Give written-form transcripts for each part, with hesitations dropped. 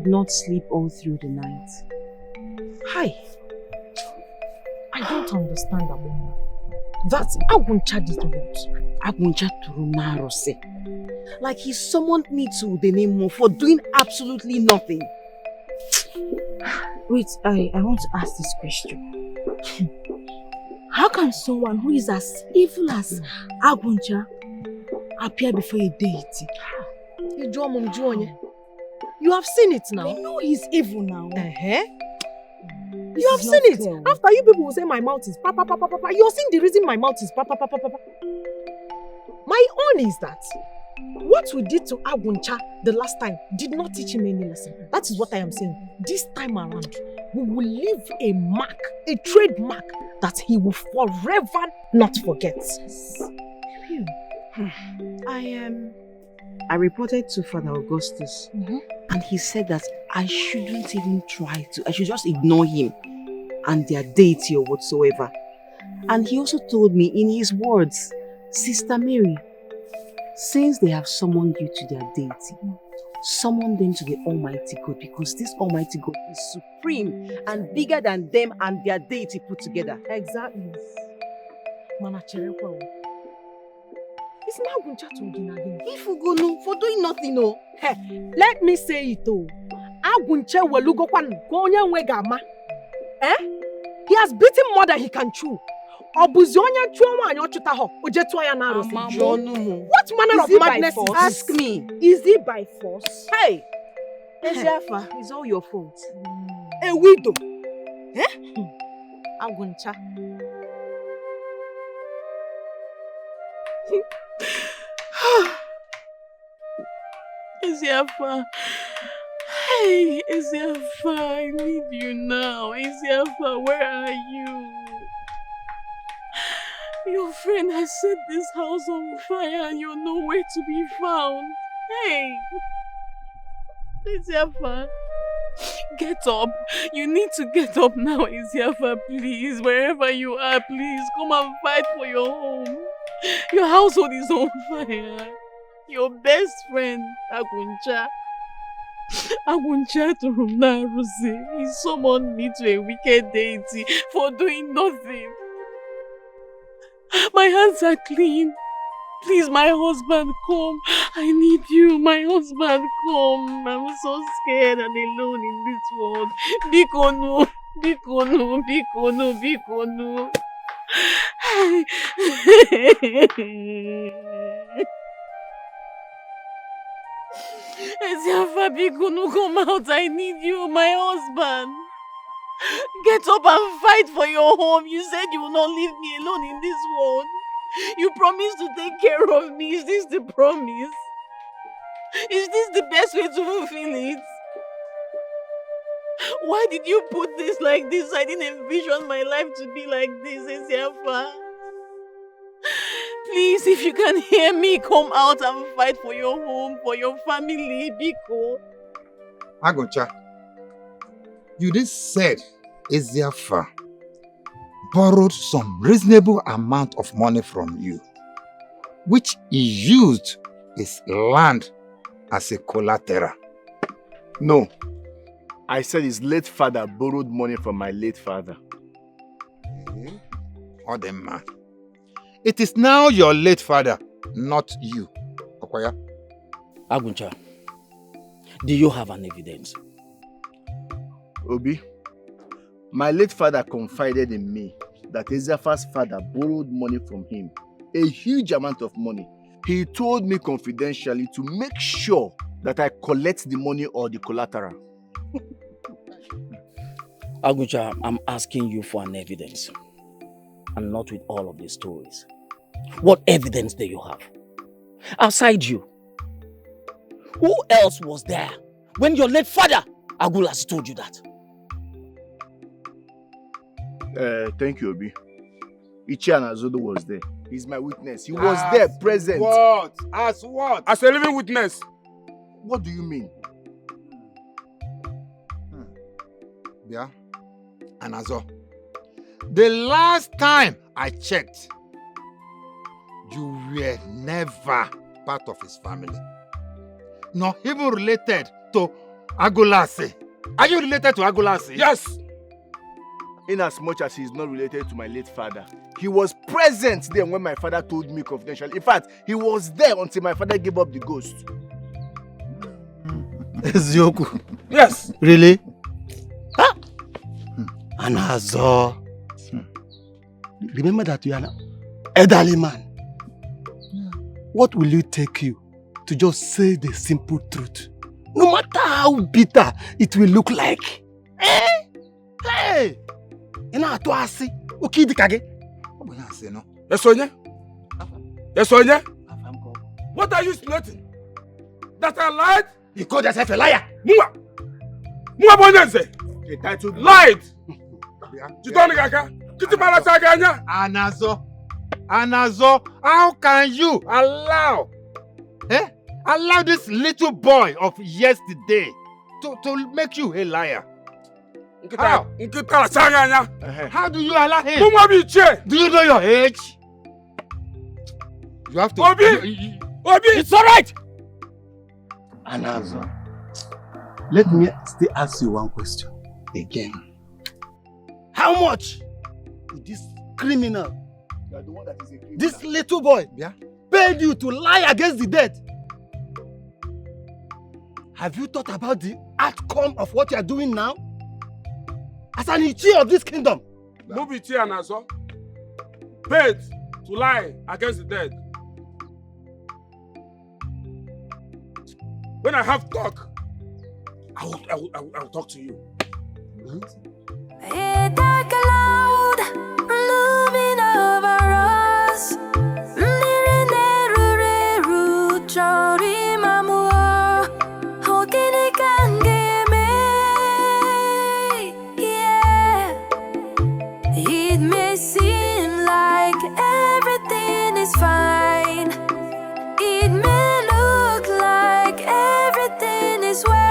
did not sleep all through the night. Hi. I don't understand, Aboma. That Aguncha did what? Aguncha Turunarose. Like he summoned me to the name for doing absolutely nothing. Wait, I want to ask this question. How can someone who is as evil as Aguncha appear before a deity? You have seen it now. I know he's evil now. You have seen it. Clear. After you people will say my mouth is pa pa pa pa pa, you're seeing the reason my mouth is pa pa pa pa pa. My own is that what we did to Aguncha the last time did not teach him any lesson. That is what I am saying. This time around, we will leave a mark, a trademark that he will forever not forget. I reported to Father Augustus, and he said that I shouldn't even try to. I should just ignore him and their deity or whatsoever. And he also told me in his words, Sister Mary, since they have summoned you to their deity, summon them to the Almighty God, because this Almighty God is supreme and bigger than them and their deity put together. Exactly. It's not Aguncha to again. If we go no for doing nothing, no. Hey, let me say it though. Aguncha will go wegama. He has beaten more than he can chew. What manner of madness is this? Ask me. Is it by force? Hey! Ezeafa, it's all your fault. A widow. Aguncha. Ezeafa. Hey, Ezeafa, I need you now. Ezeafa, where are you? Your friend has set this house on fire and you're nowhere to be found. Hey! Ezeafa, get up. You need to get up now, Ezeafa, please. Wherever you are, please, come and fight for your home. Your household is on fire. Your best friend, Aguncha Turunarose, he summoned me to a wicked deity for doing nothing. My hands are clean. Please, my husband, come. I need you, my husband, come. I'm so scared and alone in this world. Bikono, Bikono, Bikono, Bikono. Ezeafa, Bikono, come out. I need you, my husband. Get up and fight for your home. You said you will not leave me alone in this world. You promised to take care of me. Is this the promise? Is this the best way to fulfill it? Why did you put this like this? I didn't envision my life to be like this, Ezeafa. Please, if you can hear me, come out and fight for your home, for your family, Biko. Aguncha, you just said Ezeafa borrowed some reasonable amount of money from you, which he used his land as a collateral. No, I said his late father borrowed money from my late father. Oh, the man. It is now your late father, not you. Okoya? Aguncha, do you have an evidence? Obi, my late father confided in me that Ezeafa's father borrowed money from him, a huge amount of money. He told me confidentially to make sure that I collect the money or the collateral. Aguncha, I'm asking you for an evidence, and not with all of these stories. What evidence do you have? Outside you, who else was there when your late father, Agulas, told you that? Thank you, Obi. Ichi Anazodo was there. He's my witness. He was there, present. What? As what? As a living witness. What do you mean? Yeah. Anazo. The last time I checked, you were never part of his family. Not even related to Agulasi. Are you related to Agulasi? Yes. In as much as he is not related to my late father, he was present there when my father told me confidentially. In fact, he was there until my father gave up the ghost. Ezioku. Yes. Really? Huh? Anazo. Remember that you are an elderly man. What will it take you to just say the simple truth? No matter how bitter it will look like. Eh? Hey! Yes, Sonia. What are you snorting? That I lied? You call yourself a liar. Mua Bonense. Lied. Anazo, how can you allow this little boy of yesterday to make you a liar? How? How do you allow him? Do you know your age? You have to... Obi! It's alright! Anazo, let me still ask you one question again. How much did this criminal, this little boy, paid you to lie against the dead? Have you thought about the outcome of what you are doing now? As an Ichi of this kingdom. Move it here, Anazo. Paid to lie against the dead. When I have talk, I will talk to you. A dark cloud looming over us. It may seem like everything is fine. It may look like everything is well.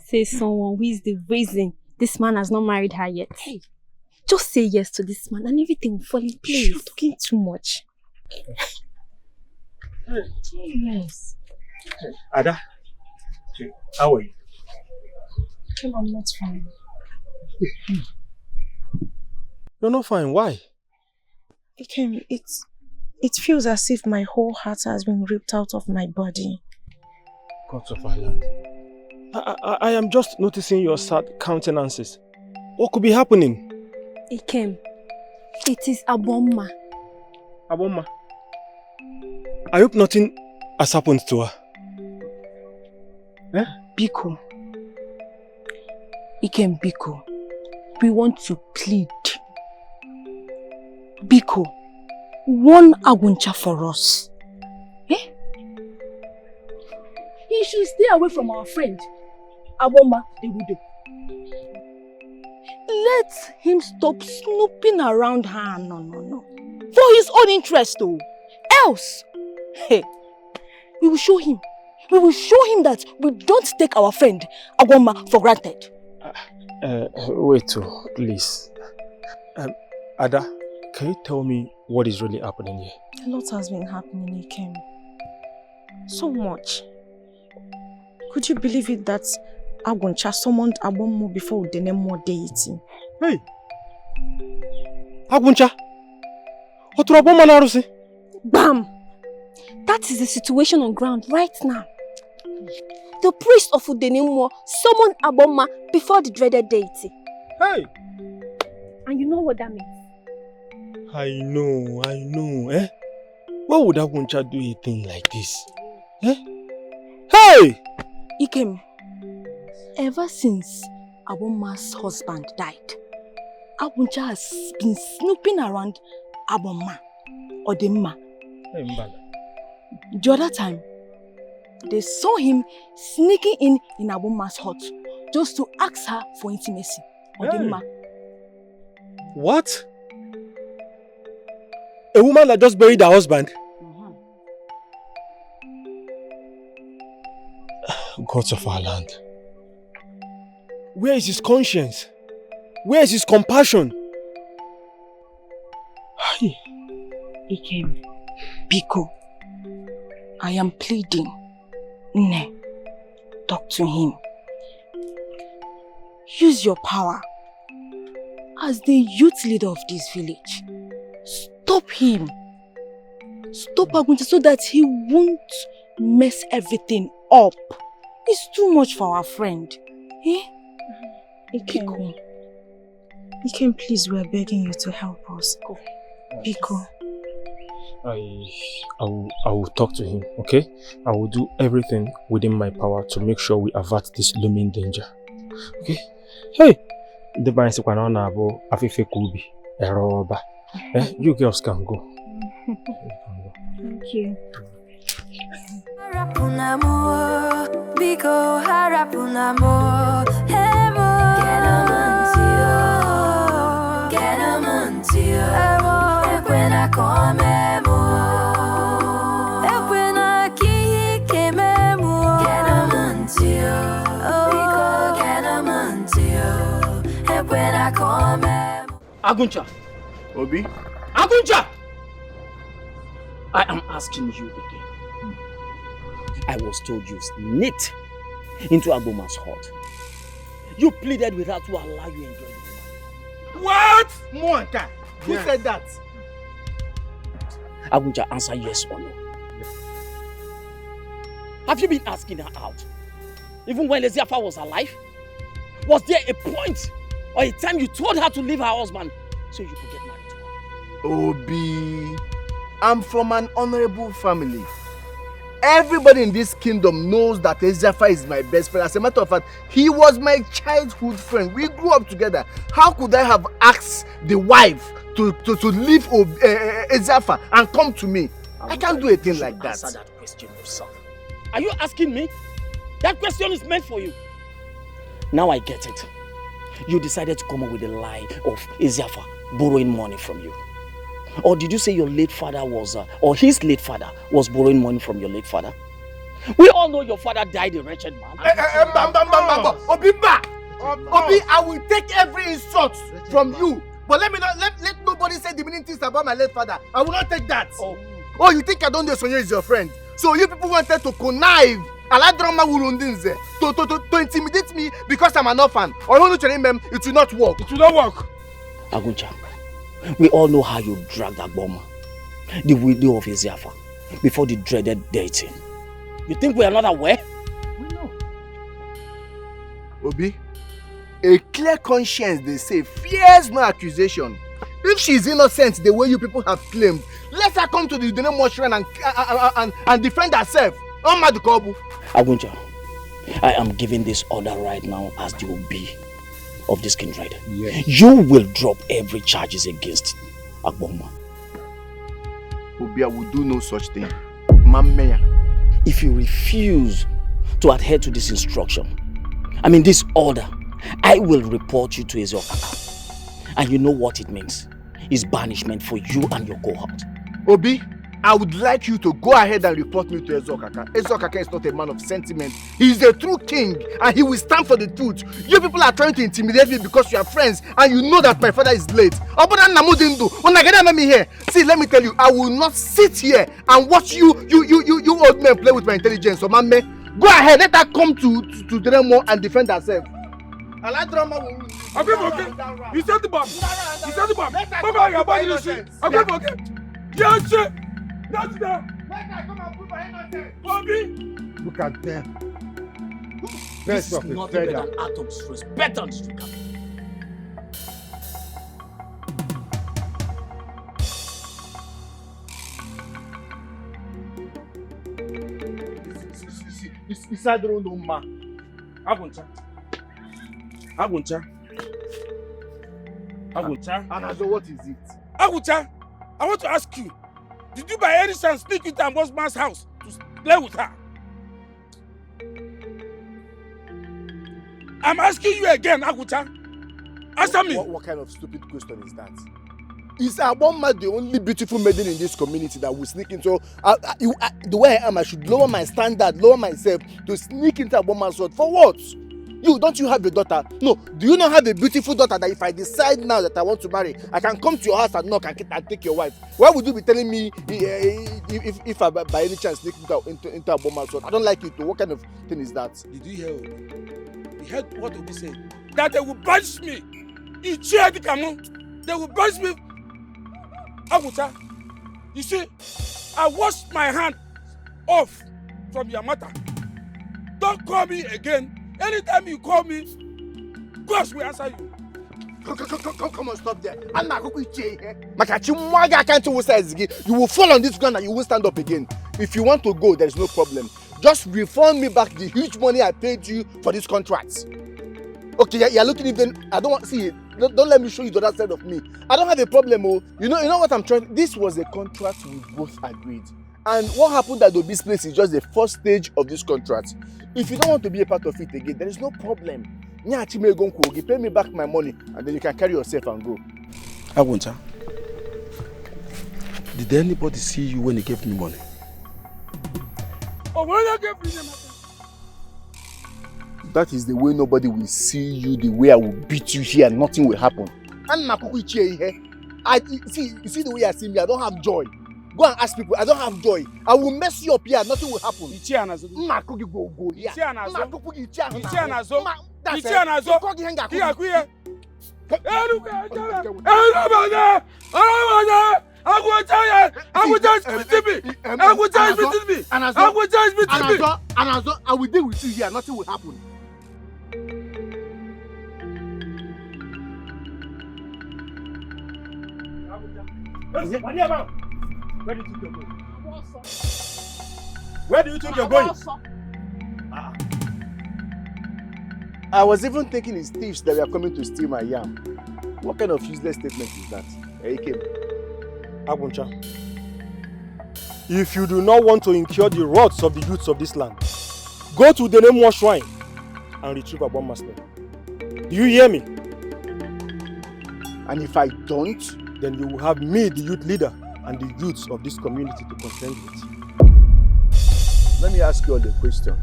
Say someone who is the reason this man has not married her yet. Hey, just say yes to this man and everything will fall in place. You're talking too much. Yes. Ada, how are you? I'm not fine. You're not fine. Why? It feels as if my whole heart has been ripped out of my body. Gods of Ireland. I am just noticing your sad countenances. What could be happening? Ikem, it is Aboma. Aboma? I hope nothing has happened to her. Eh? Biko. Ikem, Biko. We want to plead. Biko, one Aguncha for us. Eh? He should stay away from our friend, Aboma the widow. Let him stop snooping around her. No. For his own interest, though. Else, hey, we will show him. We will show him that we don't take our friend, Aboma, for granted. Wait, please. Ada, can you tell me what is really happening here? A lot has been happening, Ikem. So much. Could you believe it that Aguncha summoned Abomo before the name more deity? Hey! Aguncha? What do Abomo narusi? Bam! That is the situation on ground right now. The priest of Udenemo summoned Aboma before the dreaded deity. Hey! And you know what that means? I know, eh? Why would Aguncha do a thing like this? Eh? Hey! Ikem, ever since Aboma's husband died, Aguncha has been snooping around Aboma, or the ma. Hey, Mbala. The other time, they saw him sneaking in Aboma's hut just to ask her for intimacy, or the ma. What? A woman that just buried her husband? Gods of our land. Where is his conscience? Where is his compassion? Ikem, Biko, I am pleading. Ne, talk to him. Use your power as the youth leader of this village. Stop him. Stop Aguncha so that he won't mess everything up. It's too much for our friend. Eh? Biko. Ikem, please, we are begging you to help us. Go. Biko. I will talk to him, okay? I will do everything within my power to make sure we avert this looming danger. Okay? Hey! The bank is going to be Afife Kubi, Eroba. You girls can go. Thank you. Harapunamo, Biko harapunamo, hemo. Get a mantio, equena comemo, equena ki memo. Get a mantio, Biko get a mantio, equena comemo. Aguncha! Obi? Aguncha! I am asking you again. I was told you sneaked into Agboma's hut. You pleaded with her to allow you enjoy the woman. What? Mwanka, who said that? Aguncha, answer yes or no. Have you been asking her out? Even when Leziafa was alive? Was there a point or a time you told her to leave her husband so you could get married to her? Obi, I'm from an honorable family. Everybody in this kingdom knows that Eziafa is my best friend. As a matter of fact, he was my childhood friend. We grew up together. How could I have asked the wife to leave Eziafa and come to me? I can't do a thing like that. Answer that question yourself. Are you asking me? That question is meant for you. Now I get it. You decided to come up with a lie of Eziafa borrowing money from you. Or did you say your late father was, or his late father was borrowing money from your late father? We all know your father died a wretched man. Obi, I will take every insult from you. But let nobody say demeaning things about my late father. I will not take that. Oh, you think I don't know Sonia is your friend? So you people wanted to connive to intimidate me because I'm an orphan. Or you want to remember, it will not work. It will not work. Aguncha, we all know how you dragged Agboma, the widow of Eziafa, before the dreaded dating. You think we are not aware? We know. Obi, a clear conscience, they say, fears no accusation. If she is innocent the way you people have claimed, let her come to the Udene shrine and defend herself. Aguncha, I am giving this order right now as the OB of this kindred. Yes. You will drop every charges against Agboma. Obi, I will do no such thing. Mameya. If you refuse to adhere to this instruction, this order, I will report you to Eziokaka. And you know what it means. It's banishment for you and your cohort. Obi, I would like you to go ahead and report me to Eziokaka. Eziokaka is not a man of sentiment. He is a true king and he will stand for the truth. You people are trying to intimidate me because you are friends and you know that my father is late. See, let me tell you, I will not sit here and watch you old men play with my intelligence. So, Mame, go ahead, let her come to Dremo and defend herself. Okay. He said the bomb. He said the bomb. Baba, your body is shit. Okay. Yes, shit. That's there. Bobby. Look at them. This is nothing but an act of disrespect and disregard. Isadro no ma. Aguncha. Anazo, what is it? Aguncha, I want to ask you, did you by any chance sneak into Ambosman's house to play with her? I'm asking you again, Aguncha. Answer me. What kind of stupid question is that? Is Aboma the only beautiful maiden in this community that will sneak into? The way I am, I should lower my standard, lower myself to sneak into Aboma's house. For what? Don't you have a daughter? No, do you not have a beautiful daughter that if I decide now that I want to marry, I can come to your house and knock and take your wife? Why would you be telling me if I by any chance sneak into a bomb house? I don't like it. What kind of thing is that? Did you hear? You heard what Obi said? That they will punish me. They will punish me. Aguta, you see, I washed my hand off from your matter. Don't call me again. Anytime you call me, God will answer you. Come on, stop there. You will fall on this ground and you will stand up again. If you want to go, there is no problem. Just refund me back the huge money I paid you for this contract. Okay, you're looking even. I don't want to see it. Don't let me show you the other side of me. I don't have a problem, oh. You know what I'm trying. This was a contract we both agreed. And what happened at Obi's place is just the first stage of this contract. If you don't want to be a part of it again, there is no problem. Pay me back my money and then you can carry yourself and go. Aguncha, did anybody see you when you gave me money? Oh, when I gave me money? That is the way nobody will see you, the way I will beat you here and nothing will happen. And you see the way I see me, I don't have joy. Go and ask people, I don't have joy. I will mess you up here, nothing will happen. I will deal with you here, nothing will happen. Where do you think you're going? Where do you think you're going? I was even thinking it's thieves that were coming to steal my yam. What kind of useless statement is that? Aguncha, if you do not want to incur the wrath of the youths of this land, go to the Nollywood shrine and retrieve a bomb master. Do you hear me? And if I don't, then you will have me, the youth leader, and the youths of this community to contend with. Let me ask you all a question.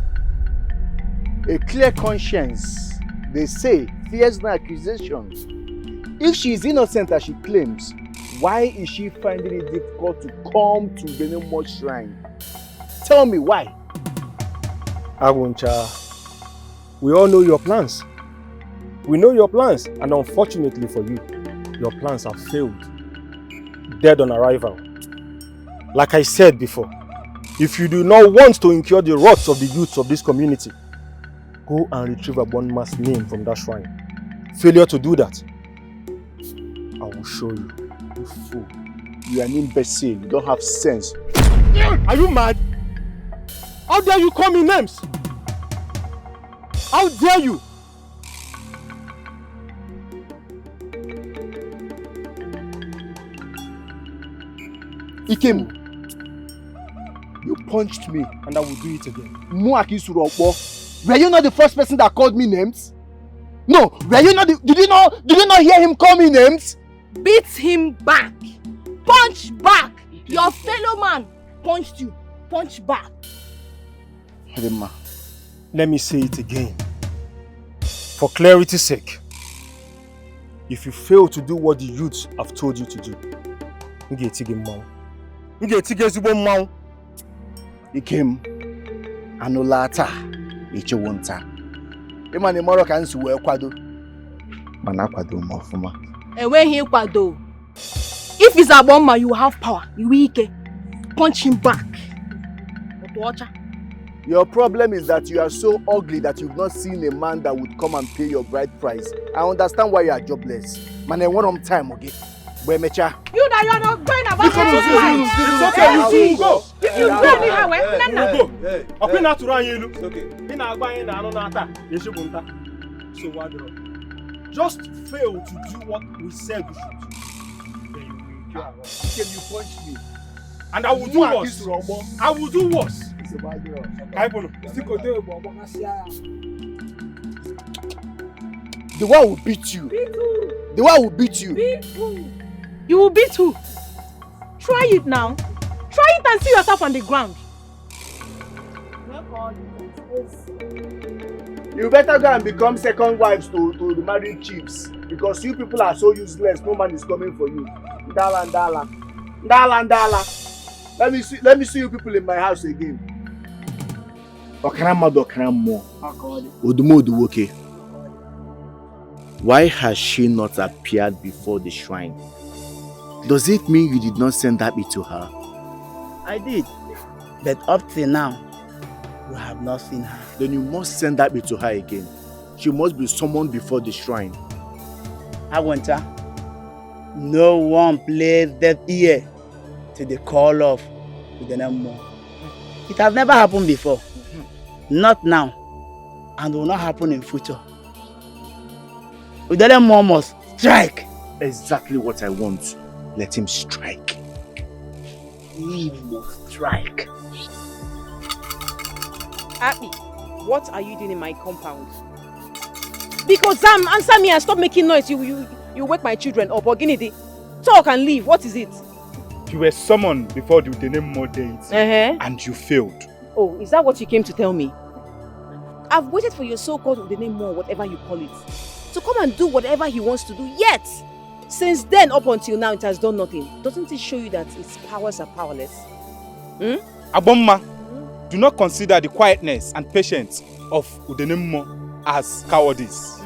A clear conscience, they say, fears no accusations. If she is innocent as she claims, why is she finding it difficult to come to the Nollywood shrine? Tell me why. Aguncha, we all know your plans. We know your plans, and unfortunately for you, your plans have failed. Dead on arrival. Like I said before, if you do not want to incur the wrath of the youths of this community, go and retrieve a born man's name from that shrine. Failure to do that, I will show you. You fool. You are an imbecile. You don't have sense. Are you mad? How dare you call me names? How dare you? Ikem, you punched me. And I will do it again. Were you not the first person that called me names? No, were you not did you not hear him call me names? Beat him back. Punch back. Your fellow man punched you. Punch back. Adema. Let me say it again. For clarity's sake. If you fail to do what the youths have told you to do, Ikem anulata ichewonta. Imani moro ka nsu we kwado. Mana kwado mo ofuma. Enweghị kwado. If he's a bomber, you have power. You weak. Punch him back. Your problem is that you are so ugly that you've not seen a man that would come and pay your bride price. I understand why you are jobless. Man, I want time, okay? You that you are not going about it's okay, you go. If you go anyhow, okay, not to run you. Okay. So what? Just fail to do what we said you should do. Then you will you punched me. And I will do worse. I will do worse. The one will beat you. The one will beat you. You will beat who? Try it now. Try it and see yourself on the ground. You better go and become second wives to the married chiefs because you people are so useless. No man is coming for you. Ndala, ndala. Ndala, ndala. Let me see you people in my house again. Okarama do okaramo. Odumo oduwoke. Why has she not appeared before the shrine? Does it mean you did not send that bit to her? I did. But up till now, we have not seen her. Then you must send that bit to her again. She must be summoned before the shrine. Agwanta, no one plays deaf ear to the call of Udenemo. It has never happened before. Not now. And will not happen in future. Udenemo must strike. Exactly what I want. Let him strike. He must strike. Abby, what are you doing in my compound? Because Sam, answer me and stop making noise. You wake my children up. Oginidi, talk and leave. What is it? You were summoned before the Udenemo deity and you failed. Oh, is that what you came to tell me? I've waited for your so-called Udenemo, whatever you call it, to come and do whatever he wants to do. Yet, since then up until now, it has done nothing. Doesn't it show you that its powers are powerless? Abomma, do not consider the quietness and patience of Udenemo as cowardice.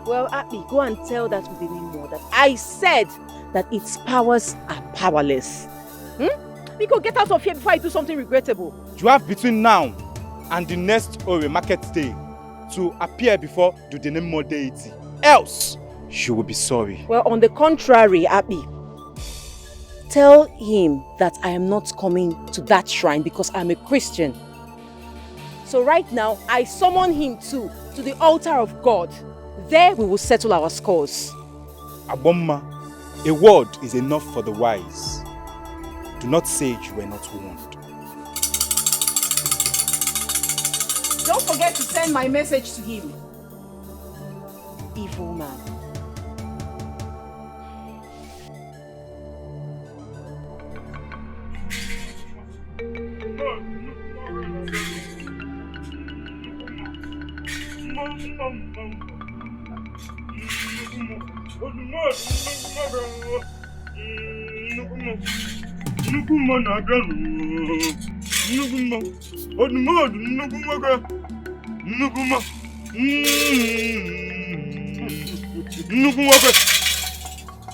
Well, Abby, go and tell that Udenemo that I said that its powers are powerless. Because get out of here before I do something regrettable. You have between now and the next Ore market day to appear before the Udenemo deity. Else, you will be sorry. Well, on the contrary, Abby, tell him that I am not coming to that shrine because I'm a Christian. So right now, I summon him to the altar of God. There we will settle our scores. Abomma, a word is enough for the wise. Do not say you were not warned. Don't forget to send my message to him. Evil man.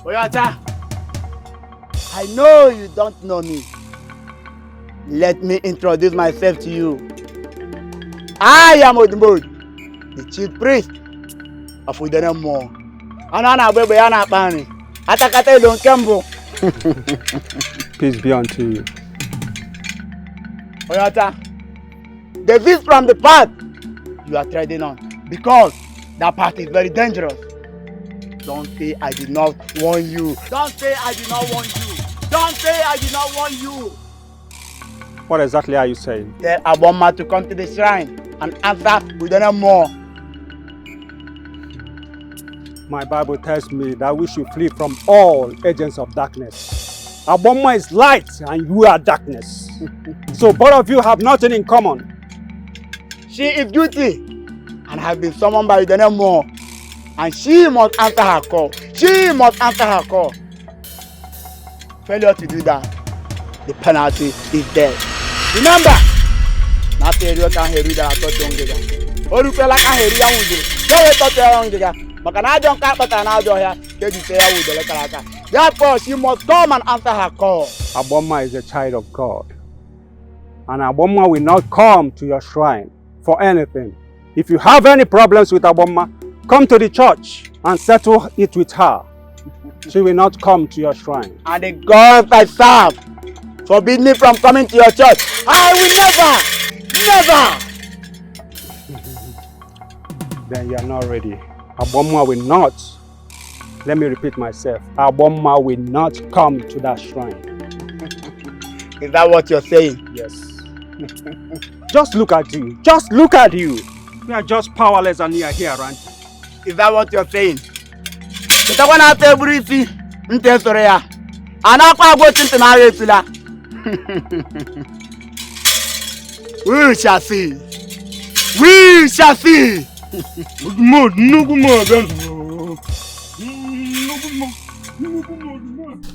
Oyata, I know you don't know me. Let me introduce myself to you. I am Odumod, the chief priest of Udenemo. Peace be unto you. Oyata, desist from the path you are treading on because that path is very dangerous. Don't say I did not warn you. Don't say I did not warn you. Don't say I did not warn you. What exactly are you saying? Tell Abomma to come to the shrine and answer Udenemo. My Bible tells me that we should flee from all agents of darkness. Abomma is light and you are darkness. So both of you have nothing in common. She is guilty and has been summoned by Udenemo. And she must answer her call. She must answer her call. Failure to do that, the penalty is death. Remember, not everyone can hear that I touch on Giga. Or you feel like I hear you on Giga. Don't touch her on Giga. But I don't care what I do here. Therefore, she must come and answer her call. Abomma is a child of God. And Abomma will not come to your shrine for anything. If you have any problems with Abomma, come to the church and settle it with her. She will not come to your shrine. And the God I serve forbid me from coming to your church. I will never. Then you are not ready. Abomma will not. Let me repeat myself. Abomma will not come to that shrine. Is that what you're saying? Yes. Just look at you. Just look at you. We are just powerless and you are here, right? Is that what you're saying? It's the one I tell Brisi. Ntesoreya. Anakwa go to na resula. We shall see. We shall see.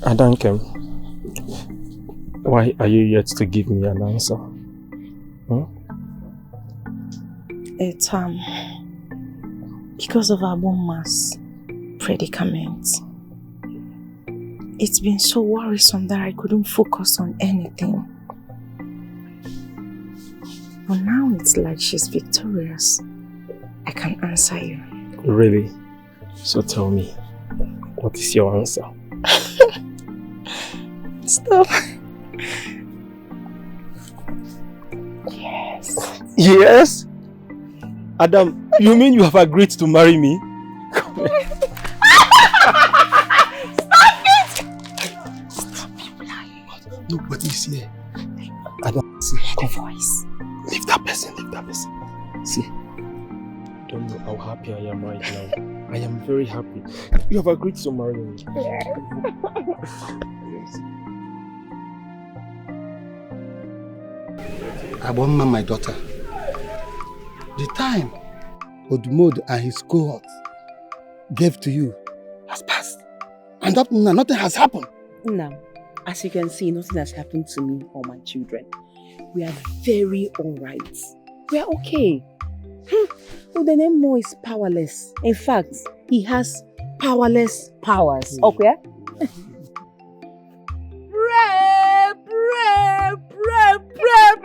Adankem, why are you yet to give me an answer? It's because of our mass predicament. It's been so worrisome that I couldn't focus on anything. But now it's like she's victorious. I can answer you. Really? So tell me, what is your answer? Stop. Yes. Yes? Adam, you mean you have agreed to marry me? Nobody's here. Adam, see. The voice. Leave that person, leave that person. See, I don't know how happy I am right now. I am very happy. You have agreed to marry me. Aboma, my daughter. The time Odumod and his cohort gave to you has passed. And up now, nothing has happened. No. As you can see, nothing has happened to me or my children. We are very alright. We are okay. Udenemo is powerless. In fact, he has powerless powers. Okay?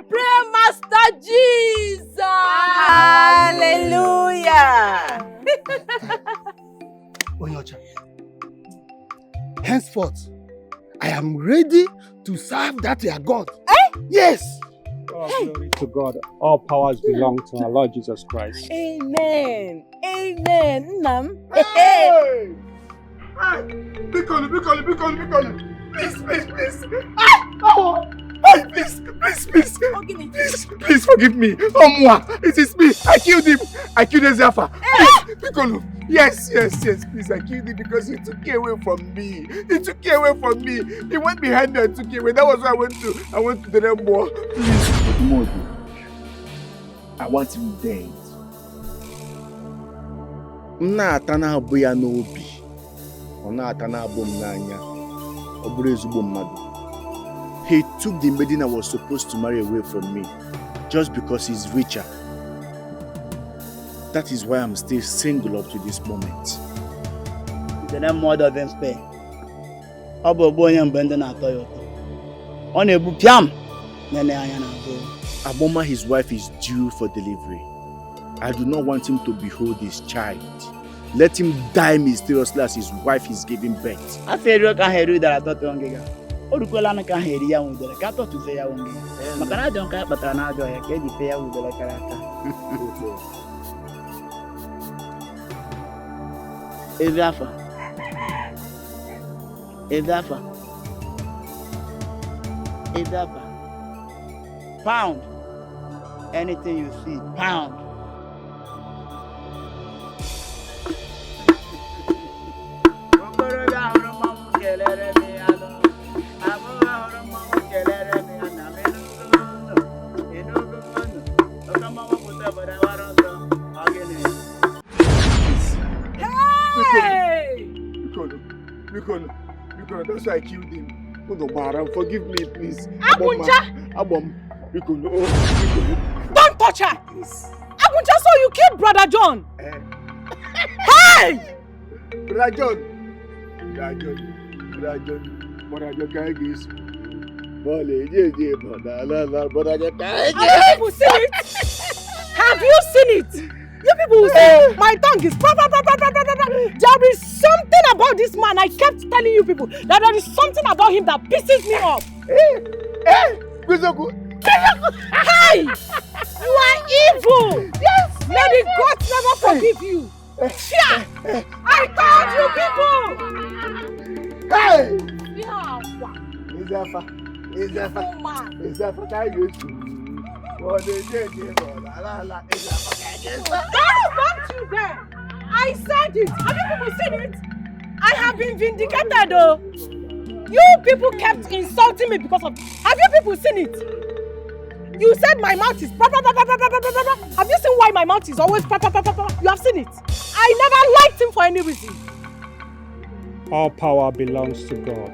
Pray, Master Jesus! Hallelujah! Onyocha, henceforth, I am ready to serve that your God. Yes! Oh, glory to God. All powers belong to our Lord Jesus Christ. Amen. Amen. Nam. Hey! Be calm. Please. Please forgive me. It is me. I killed him. I killed Ezefa. Please, Piccolo. Yes. Please, I killed him because he took it away from me. He went behind and took it away. That was why I went to the Rembo. Please, Modu. I want him dead. Atana Buya Nobi. Atana Bum Nanya. Obrezubo Madu. He took the maiden I was supposed to marry away from me just because he's richer. That is why I'm still single up to this moment. The name mother then spare. Aboma, his wife, is due for delivery. I do not want him to behold his child. Let him die mysteriously as his wife is giving birth. I said, you can't hear that I thought you were Orukolana can hear you with the cato to say, Macana don't care, but I know I can't be fair with the character. Ezafa. Pound. Anything you see, pound. Because that's why I killed him. Forgive me, please. Abunja! Don't touch her! Abunja saw you killed Brother John! Hey! Brother John, can't guess. Have you seen it? You people will say my tongue is There is something about this man. I kept telling you people that there is something about him that pisses me off. Hey! You are evil! Yes! May the gods never forgive you! I told you people! Hey! Don't you there! I said it! Have you people seen it? I have been vindicated though! You people kept insulting me because of... Have you people seen it? You said my mouth is Have you seen why my mouth is always You have seen it. I never liked him for any reason. All power belongs to God.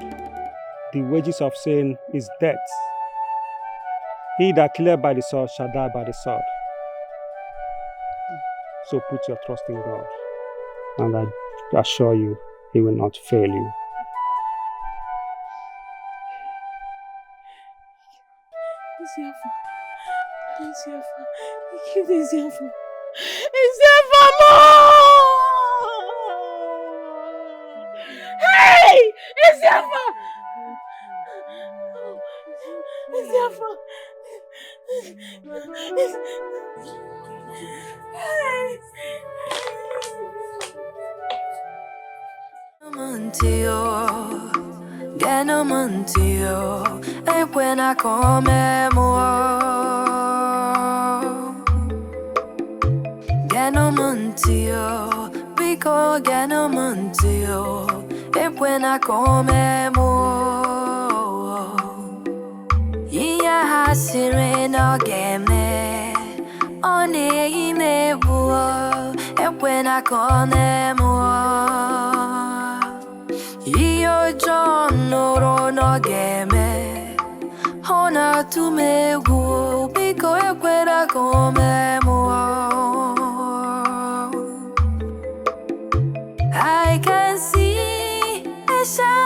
The wages of sin is death. He that killeth by the sword shall die by the sword. So put your trust in God, and I assure you, He will not fail you. Hey! Isiafa! Isiafa! Ganamantio, and when I come more. Ganamantio, because Ganamantio, and when I come more. Yeah, Hasireno game, on a neighbor, and when I come more. Io giorno no game Hona tu me gu Biko e quella come I can see a shadow